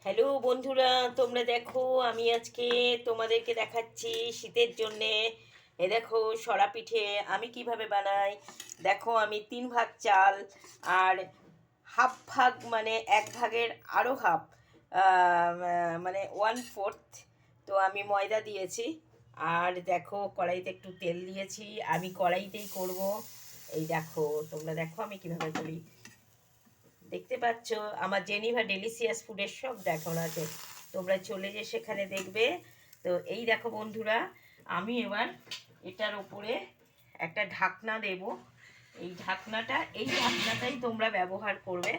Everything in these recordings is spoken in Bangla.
হ্যালো বন্ধুরা, তোমরা দেখো আমি আজকে তোমাদেরকে দেখাচ্ছি শীতের জন্যে। দেখো সরা পিঠে আমি কিভাবে বানাই। দেখো আমি 3 ভাগ চাল আর হাফ ভাগ মানে 1 ভাগের আরও হাফ, মানে 1/4 তো আমি ময়দা দিয়েছি। আর দেখো কড়াইতে একটু তেল দিয়েছি, আমি কড়াইতেই করব। এই দেখো, তোমরা দেখো আমি কিভাবে করি। দেখতে পাচ্ছ আমার জেনিভা ডেলিসিয়াস ফুডের সব দেখানো আছে, তোমরা চলে যে সেখানে দেখবে। তো এই দেখো বন্ধুরা, আমি এবার এটার উপরে একটা ঢাকনা দেব। এই ঢাকনাটাই তোমরা ব্যবহার করবে,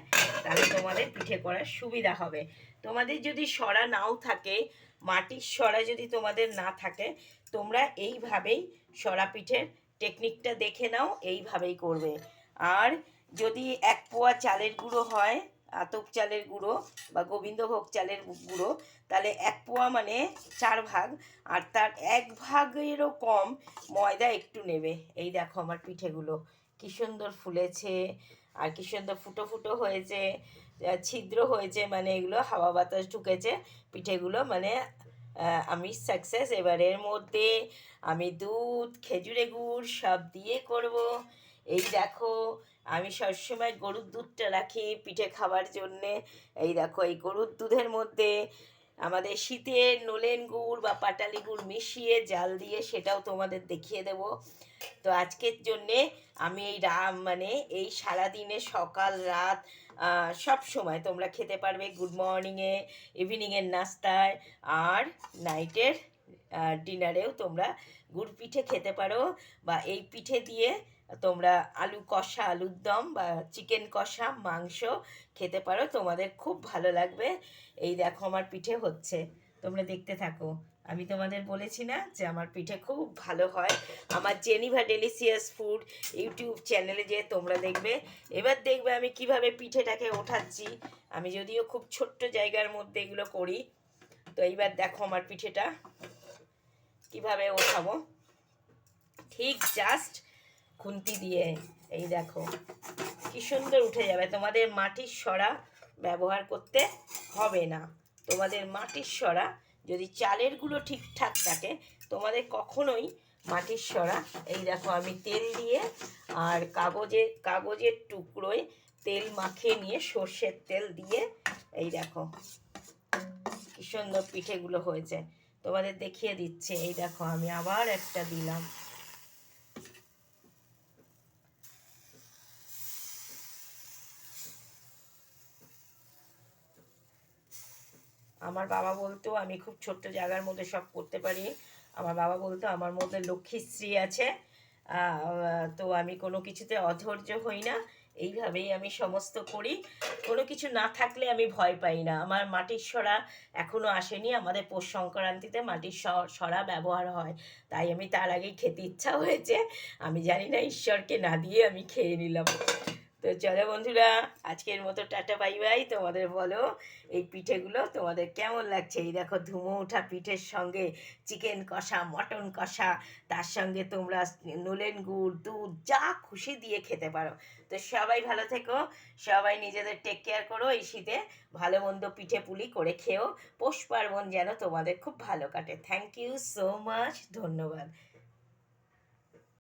তাহলে তোমাদের পিঠে করার সুবিধা হবে। তোমাদের যদি সরা নাও থাকে, মাটির সরা যদি তোমাদের না থাকে, তোমরা এইভাবেই সরা পিঠের টেকনিকটা দেখে নাও, এইভাবেই করবে। আর যদি 1 পোয়া চালের গুঁড়ো হয়, আতপ চালের গুঁড়ো বা গোবিন্দভোগ চালের গুঁড়ো, তাহলে 1 পোয়া মানে 4 ভাগ, আর তার 1 ভাগেরও কম ময়দা একটু নেবে। এই দেখো আমার পিঠেগুলো কি সুন্দর ফুলেছে, আর কি সুন্দর ফুটো ফুটো হয়েছে, ছিদ্র হয়েছে, মানে এগুলো হাওয়া বাতাস ঢুকেছে পিঠেগুলো, মানে আমি সাকসেস। এবারের মধ্যে আমি দুধ, খেজুরে গুড় সব দিয়ে করব। এই দেখো, আমি সবসময় গরুর দুধটা রাখি পিঠে খাবার জন্যে। এই দেখো, এই গরুর দুধের মধ্যে আমাদের শীতের নলেন গুড় বা পাটালি গুড় মিশিয়ে জাল দিয়ে, সেটাও তোমাদের দেখিয়ে দেব। তো আজকের জন্যে আমি মানে এই সারাদিনে সকাল রাত সব সময় তোমরা খেতে পারবে। গুড মর্নিংয়ে, ইভিনিংয়ের নাস্তায়, আর নাইটের ডিনারেও তোমরা গুড় পিঠে খেতে পারো। বা এই পিঠে দিয়ে তোমরা আলু কষা, আলুর দম বা চিকেন কষা, মাংস খেতে পারো, তোমাদের খুব ভালো লাগবে। এই দেখো আমার পিঠে হচ্ছে, তোমরা দেখতে থাকো। আমি তোমাদের বলেছি না যে আমার পিঠে খুব ভালো হয়। আমার জেনিভা ডেলিসিয়াস ফুড ইউটিউব চ্যানেলে যে তোমরা দেখবে। এবার দেখবে আমি কিভাবে পিঠেটাকে ওঠাচ্ছি। আমি যদিও খুব ছোট্ট জায়গার মধ্যে এগুলো করি। তো এইবার দেখো আমার পিঠেটা কিভাবে ওঠাবো, ঠিক জাস্ট খুন্তি দিয়ে। এই দেখো কি সুন্দর উঠে যাবে। তোমাদের মাটির সরা ব্যবহার করতে হবে না। তোমাদের মাটির সরা, যদি চালের গুঁড়ো ঠিকঠাক থাকে, তোমাদের কখনোই মাটির সরা। এই দেখো আমি তেল দিয়ে আর কাগজের টুকরোয় তেল মাখিয়ে নিয়ে, সর্ষের তেল দিয়ে, এই দেখো কি সুন্দর পিঠেগুলো হয়েছে, তোমাদের দেখিয়ে দিচ্ছে। এই দেখো আমি আবার একটা দিলাম। আমার বাবা বলতো আমি খুব ছোট্ট জায়গার মধ্যে সব করতে পারি। আমার বাবা বলতো আমার মধ্যে লক্ষ্মীশ্রী আছে। তো আমি কোনো কিছুতে অধৈর্য হই না, এইভাবেই আমি সমস্ত করি। কোনো কিছু না থাকলে আমি ভয় পাই না। আমার মাটির সরা এখনও আসেনি, আমাদের পৌষ সংক্রান্তিতে মাটির সরা ব্যবহার হয়, তাই আমি তার আগেই খেতে ইচ্ছা হয়েছে। আমি জানি না, ঈশ্বরকে না দিয়ে আমি খেয়ে নিলাম। তো চলো বন্ধুরা, আজকের মতো টাটা বাই বাই। তোমাদের বলো এই পিঠেগুলো তোমাদের কেমন লাগছে। এই দেখো ধুমো ওঠা পিঠের সঙ্গে চিকেন কষা, মটন কষা, তার সঙ্গে তোমরা নলেন গুড়, দুধ যা খুশি দিয়ে খেতে পারো। তো সবাই ভালো থেকো, সবাই নিজেদের টেক কেয়ার করো। এই শীতে ভালো মন্দ পিঠে পুলি করে খেও। পৌষ পার্বণ যেন তোমাদের খুব ভালো কাটে। থ্যাংক ইউ সো মাচ, ধন্যবাদ।